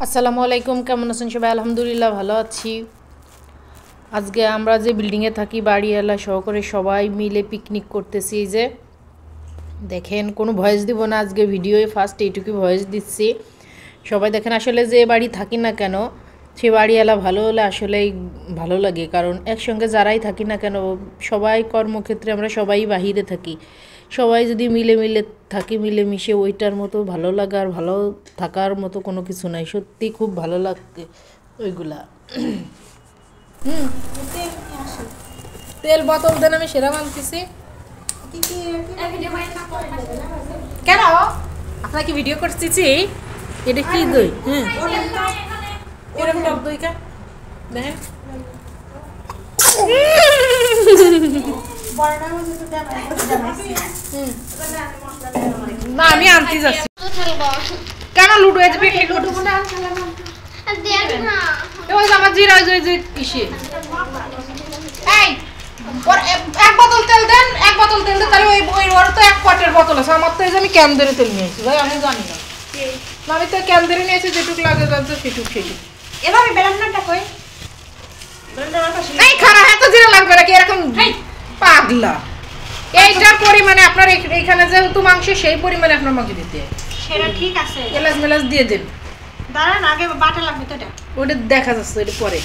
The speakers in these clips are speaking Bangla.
আসসালামু আলাইকুম, কেমন আছেন সবাই? আলহামদুলিল্লাহ ভালো আছি। আজকে আমরা যে বিল্ডিংয়ে থাকি বাড়িওয়ালা সহকারে সবাই মিলে পিকনিক করতেছি। এই যে দেখেন, কোনো ভয়েস দিব না আজকে, ভিডিওয়ে ফার্স্ট এইটুকু ভয়েস দিচ্ছি। সবাই দেখেন, আসলে যে বাড়ি থাকি না কেন সে বাড়িওয়ালা ভালো হলে আসলেই ভালো লাগে, কারণ একসঙ্গে যারাই থাকি না কেন সবাই কর্মক্ষেত্রে আমরা সবাই বাহিরে থাকি, সবাই যদি মিলে মিলে থাকি, মিলেমিশে ওইটার মতো ভালো লাগার ভালো থাকার মতো কোনো কিছু নাই। সত্যি খুব ভালো লাগে ওইগুলা। তেল বোতল দেন, আমি সেরা মানতেছি। কেন আপনার কি ভিডিও করতেছি? এটা কি দই? এরকম টক দই কা দেখেন। না আমি আনতে যাচ্ছি। কেন লুডো এসে পিকনিক করতেছি? আমার জিরা যে কিসে এই এক বোতল তেল দেন, এক বোতল তেল দেন। তাহলে ওই ওর তো এক পটের বোতল আছে, আমার তো এই যে আমি ক্যান ধরে তেল নিয়েছি ভাই, আমি জানি না। আমি তো ক্যান ধরে নিয়েছি, যেটুক লাগে যাচ্ছে সেটুক সেটুক। এভাবে বেলান্নাটা কই? এই খারাপ এত জিরা লাগবে নাকি? এরকম পাগলা। এইটার পরিমাণে আপনার এখানে যেহেতু মাংস, সেই পরিমাণে আপনার মাংস দিতে সেটা ঠিক আছে। এলাচ মেলাচ দিয়ে দেন। দাঁড়ান, আগে বাটা লাগবে তো এটা। ওটা দেখা যাচ্ছে, এটা পরে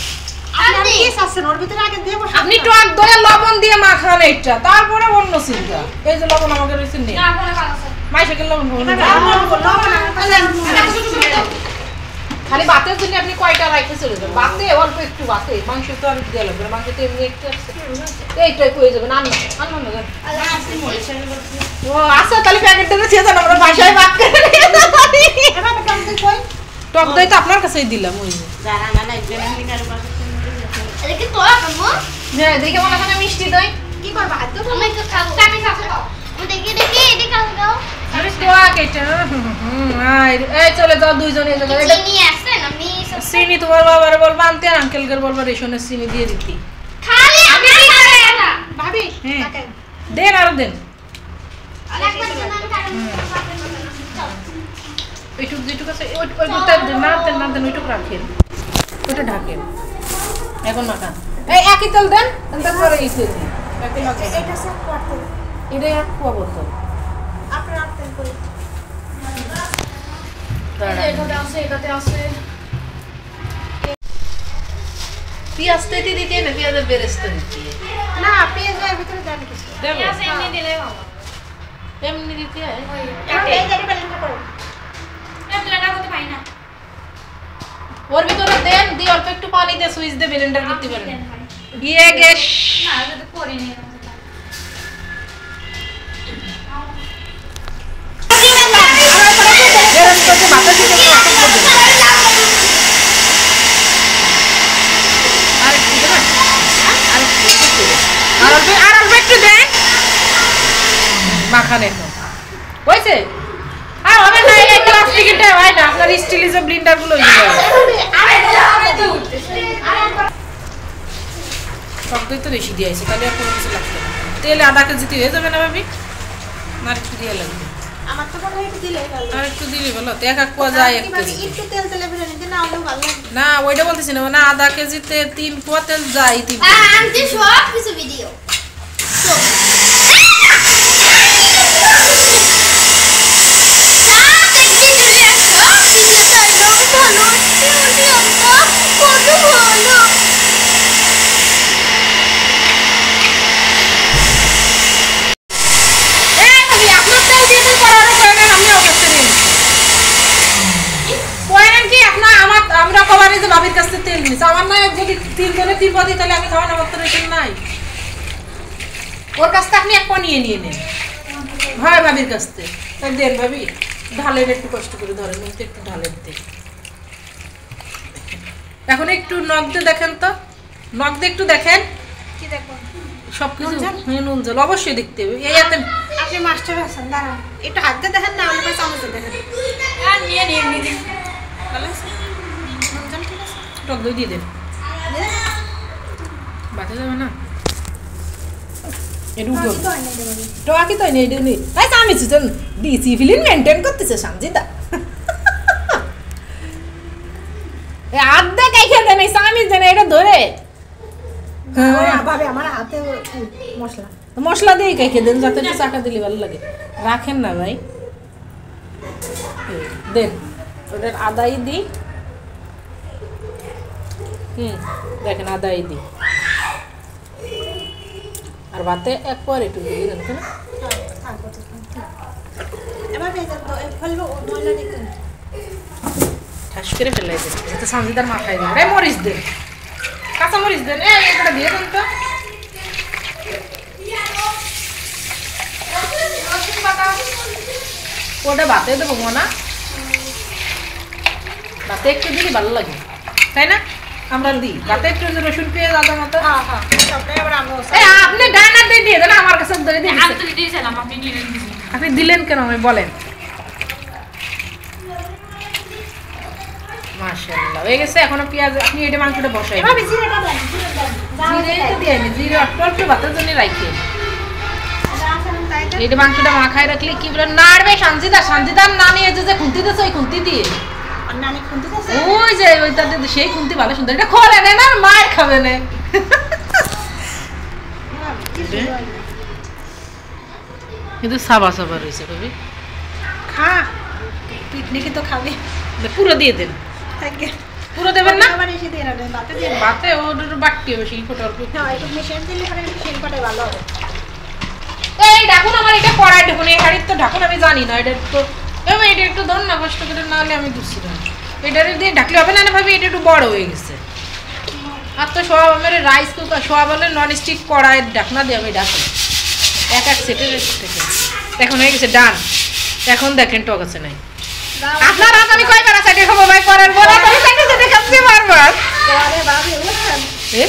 আপনি কি চাচ্ছেন ওর ভিতরে আগে দেব? আপনি টক দই লবণ দিয়ে মাখান এইটা, তারপরে অন্য চিন্তা। এই যে লবণ আমাকে রয়েছে নেই, না বলে কাজ আছে। মাইশাকের লবণ খালি ভাতের জন্য আপনি কয়টা রাইখে চলে যাবেন? ভাতে অল্প একটু, ভাতে মাংস তো আর দেওয়া লাগবে না, মাংস তো এমনি একটু আসছে, এইটাই হয়ে যাবে। না আনবো না। ও আচ্ছা, তাহলে প্যাকেটটা দিয়ে দেন, আমরা বাসায় ভাত করে নিয়ে যাবো। টক দই তো আপনার কাছেই দিলাম। ওই হ্যাঁ, দেখে মনে হয় মিষ্টি দই। কি করবা? হাত তো আমি তো খাবো। আমি খাবো। আমি দেখি এটি খাও। আরে টক এটা। এই চলে যাও দুইজনে। চিনি আছে না? আমি চিনি তোমার বাবারে বলবা আনতে, আর আঙ্কেলকে বলবা রেশনের চিনি দিয়ে দিতে। খালি আমি খাবে না। ভাবি হ্যাঁ দেন, আরো দেন। একবার জন্য আমি খাবো। ওইটুক যেটুক আছে ওইটুকটা না দেন, না দেন, ওইটুক রাখেন, ওইটা ঢাকেন। এখন মাখান। এই একই তেল দেন, তারপরে এই তেল দিন। এটা সব করতে। এটা এক কুয়া বোতল। আপনার আপনি কই? এটাতে আছে পেঁয়াজ তো দিতে না, পেঁয়াজের বেরেস্তা দিতে না, পেঁয়াজের ভিতরে দেন কিছু। দেবো এমনি দিলে ভালো। এমনি দিতে হয়। এই যে বেলান্না করো। এতটা করতে পারি না। ওর ভিতরে দেন, দিয়ে অল্প একটু পানি দিয়ে সুইচ দিয়ে ব্লেন্ডার করতে পারেন। ইয়ে গ্যাস না, যদি করে নিয়ে নাও। মাখানে হয়েছে আর হবে না। এই প্লাস্টিকটা হয় না, আপনার স্টিলের যে ব্লেন্ডার গুলো টক দই তো বেশি দিয়েছে, তাহলে আর কোনো কিছু লাগবে না। তেল আধা কেজিতে হয়ে যাবে না ভাবি? না একটু দিয়ে লাগবে। আমার তো মনে হয় একটু দিলেই ভালো। আর একটু দিলে বলো তো, এক কুয়া যায় এক কেজি। একটু তেল তেলে ভরে নিতে না হলেও ভালো লাগে। না ওইটা বলতেছি না, মানে আধা কেজিতে 3 কুয়া তেল যায়। 3 আমি সব কিছু ভিডিও ভাবির কাছ থেকে তেল নিস আমার না, যদি 3 জনে 3 পদি তাহলে আমি খাওয়া না করতে রেখে নাই। ওর কাছ থেকে আপনি এক পা নিয়ে নেন। হয় ভাবির কাছ থেকে তাই দেন। ভাবি ঢালের একটু কষ্ট করে ধরেন, একটু ঢালের দিন। এখন একটু নখ দিয়ে দেখেন তো, নখ দিয়ে একটু দেখেন। কি দেখো? সবকিছু নুন জল অবশ্যই দেখতে হবে। এই এত আপনি মাস্টার আছেন, দাঁড়ান একটু হাত দিয়ে দেখেন না, হলে চামচ দিয়ে দেখেন। আর নিয়ে নিয়ে ভালো আছে? নুন জল ঠিক আছে? টক দই দিয়ে দেন, বাতা যাবে না। এডু গো তো আকি তো নেই দেনি তাই তো আমি দিছি ফিলিং মেইনটেইন করতেছে সঞ্জিতা আধা কাইখে দেন এই চামিচ দেন এটা ধরে ভাবে আমার হাতে মশলা মশলা দিয়ে কাইখে দেন যাতে একটু চাটা দিলে ভালো লাগে রাখেন না ভাই দেন ওটার আদাই দিই দেখেন আদাই দিই আর ভাতে এক পর একটু দিয়ে দেন কেন এবার ফেলবো ময়লা দেখুন ঠাস করে ফেলাই দেন যাতে সঞ্জিতার মাথায় দেন রে মরিচ দেন কাঁচা মরিচ দেন এটা দিয়ে দেন তো ওটা ভাতে দেবো মনা ভাতে একটু দিলে ভালো লাগে তাই না আমরা দিই ভাতে একটু রসুন পেঁয়াজ আদা মতো সবটাই আবার আমরা আপনি ডাইনার দিয়ে দিয়ে দেন আমার কাছে ধরে দিয়ে আপনি দিলেন কেন আমি বলেন মাশাআল্লাহ হয়ে গেছে এখনো পেঁয়াজ আপনি এটা মাংসটা বসাই এবার জিরেটা দেন জিরে তো দিয়ে জিরে অল্প ভাতের জন্য রাখি তাই এটা মাংসটা মাখায় রাখলে কি বলে নাড়বে সঞ্জিতার না নিয়ে যে খুন্তি দিচ্ছে ওই খুন্তি দিয়ে নানি খুনতে আছে ওই যে ওইটাতে সেই খুন্তি ভালো সুন্দর এটা খোলে নেন আর মার খাবে না কিন্তু সাবা সাবা রয়েছে কবি খা পিকনিকে তো খাবে পুরো দিয়ে দেন থাকে পুরো দেবেন না আবার এসে দিয়ে রাখবেন বাতে দিয়ে ভাতে ওর বাটতে হবে সেই ফোটা অল্প না একটু মিশিয়ে দিলে পরে শিল্পটাই ভালো হবে এই দেখুন আমার এটা কড়াই দেখুন এই হাড়ির তো ঢাকুন আমি জানি না এটা তো এবার এটা একটু ধর না কষ্ট করে না হলে আমি দুসি না এটা দিয়ে ঢাকলে হবে না ভাবি এটা একটু বড় হয়ে গেছে আর তো সব আমার রাইস কুকার সব বলে নন স্টিক কড়াইয়ের ঢাকনা দিয়ে আমি ঢাকি এক সেটের থেকে এখন হয়ে গেছে ডান এখন দেখেন টক আছে নাই আপনার হাত আমি কয়বার আছে এটা খাবো ভাই করার বলা আমি চাইতে যেতে খাচ্ছি বারবার পরে বাবু বুঝছেন এ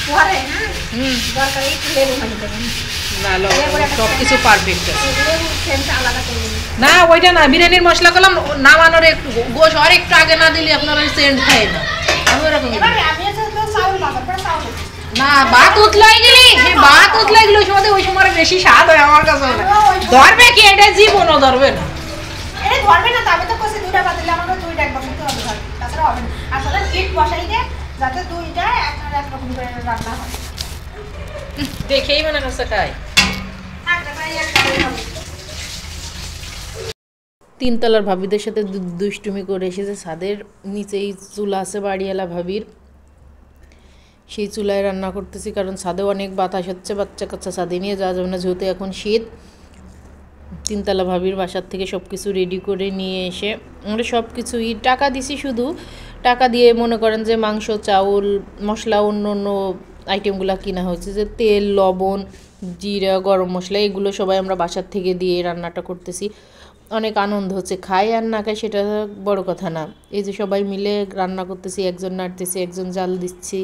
পরে দরকার একটু লেবু ভালো দেবেন না লো সব কিছু পারফেক্ট আছে লেবু সেন্টটা আলাদা করে দেবেন না ওইটা না বিরিয়ানির মশলা করলাম নামানোর একটু গোশ আর একটু আগে না দিলে আপনার ওই সেন্ট খায় না আমি ওরকম এবার আমি তো চাউল বাজার পরে চাউল না ভাত উতলাই গেলি সে ভাত উতলাই গেলে ওই সময় বেশি স্বাদ হয় আমার কাছে ধরবে কি এটা জীবনও ধরবে না এটা ধরবে না তবে তো কষে দুইটা বাতিলে আমাকে দুইটা একবার করতে হবে ধর তাছাড়া হবে না আসলে ইট বসাই দিয়ে যাতে দুইটা একটা একরকম করে রান্না হয় দেখেই মনে করছে খাই একটা ভাই একটা হবে তিনতলার ভাবিদের সাথে দুষ্টুমি করে এসেছে ছাদের নিচেই চুলা আছে বাড়িওয়ালা ভাবির সেই চুলায় রান্না করতেছি কারণ ছাদে অনেক বাতাস হচ্ছে বাচ্চা কাচ্চা ছাদে নিয়ে যাওয়া যাবে না যেহেতু এখন শীত তিনতলা ভাবির বাসার থেকে সব কিছু রেডি করে নিয়ে এসে আমরা সব কিছুই টাকা দিছি শুধু টাকা দিয়ে মনে করেন যে মাংস চাউল মশলা অন্য অন্য আইটেমগুলো কিনা হয়েছে যে তেল লবণ জিরা গরম মশলা এগুলো সবাই আমরা বাসার থেকে দিয়ে রান্নাটা করতেছি অনেক আনন্দ হচ্ছে খাই আর না খাই সেটা বড় কথা না এই যে সবাই মিলে রান্না করতেছি একজন নাড়তেছি একজন জাল দিচ্ছি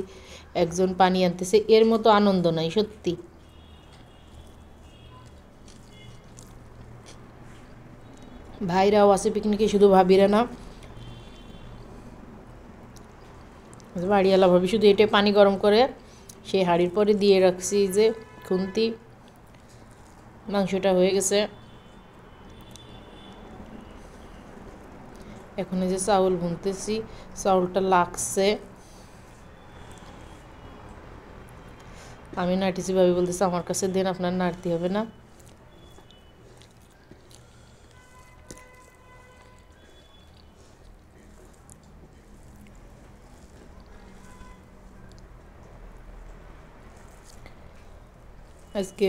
একজন পানি আনতেছে এর মতো আনন্দ নাই সত্যি ভাইরাও আছে পিকনিকে শুধু ভাবিরা না বাড়িওয়ালা ভাবি শুধু এটা পানি গরম করে সেই হাঁড়ির পরে দিয়ে রাখছি যে খুন্তি মাংসটা হয়ে গেছে এখন এই যে চাউল ভুনতেছি চাউলটা লাগছে আমি নাড়তেছি ভাবি বলতেছি আমার কাছে দেন আপনার নাড়তে হবে না আজকে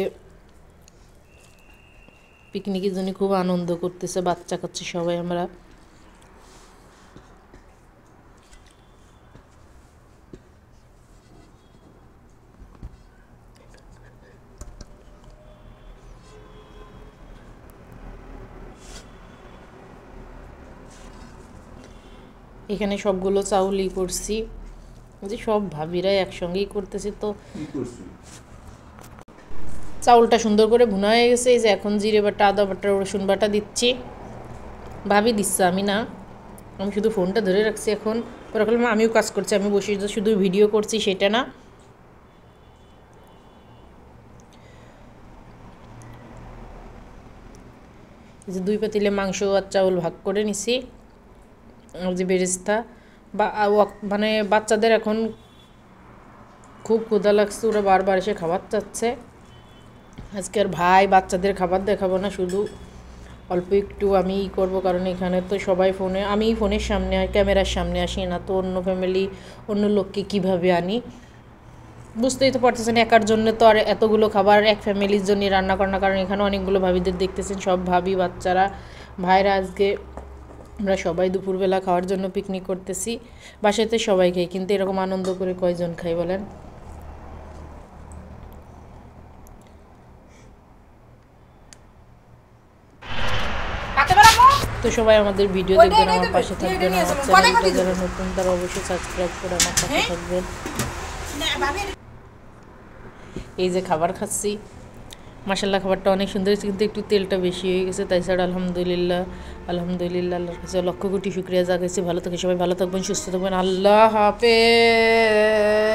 পিকনিকের জন্য খুব আনন্দ করতেছে বাচ্চা কাচ্চা সবাই আমরা এখানে সবগুলো চাউলই করছি যে সব ভাবিরাই একসঙ্গেই করতেছি তো চাউলটা সুন্দর করে ভুনা হয়ে গেছে এই যে এখন জিরে বাটা আদা বাটা রসুন বাটা দিচ্ছি ভাবি দিচ্ছে আমি না আমি শুধু ফোনটা ধরে রাখছি এখন পরে বললাম আমিও কাজ করছি আমি বসে শুধু ভিডিও করছি সেটা না এই যে 2 পাতিলে মাংস আর চাউল ভাগ করে নিছি আর যে বেরেস্তা মানে বাচ্চাদের এখন খুব ক্ষুধা লাগছে, ওরা বারবার এসে খাবার চাচ্ছে। আজকে আর ভাই বাচ্চাদের খাবার দেখাবো না, শুধু অল্প একটু আমি করব, কারণ এখানে তো সবাই ফোনে, আমি ফোনের সামনে ক্যামেরার সামনে আসি না, তো অন্য ফ্যামিলি অন্য লোককে কিভাবে আনি বুঝতেই তো পারতেছেন। একার জন্য তো আর এতগুলো খাবার এক ফ্যামিলির জন্য রান্না করার, কারণ এখানে অনেকগুলো ভাবিদের দেখতেছেন, সব ভাবি বাচ্চারা ভাইরা। আজকে আমরা সবাই দুপুরবেলা খাওয়ার জন্য পিকনিক করতেছি, বাসাতে সবাই খাই, কিন্তু এরকম আনন্দ করে কয়জন খাই বলেন? তো সবাই আমাদের ভিডিও দেখবেন, আমার পাশে থাকবেন, আমার চ্যানেলটা যারা নতুন তারা অবশ্যই সাবস্ক্রাইব করে আমার পাশে থাকবেন। এই যে খাবার খাচ্ছি, মাশাল্লাহ খাবারটা অনেক সুন্দর হয়েছে, কিন্তু একটু তেলটা বেশি হয়ে গেছে, তাই ছাড়া আলহামদুলিল্লাহ আল্লাহর কাছে লক্ষ কোটি শুক্রিয়া জাগাইছি। ভালো থাকে সবাই, ভালো থাকবেন, সুস্থ থাকবেন, আল্লাহ হাফেজ।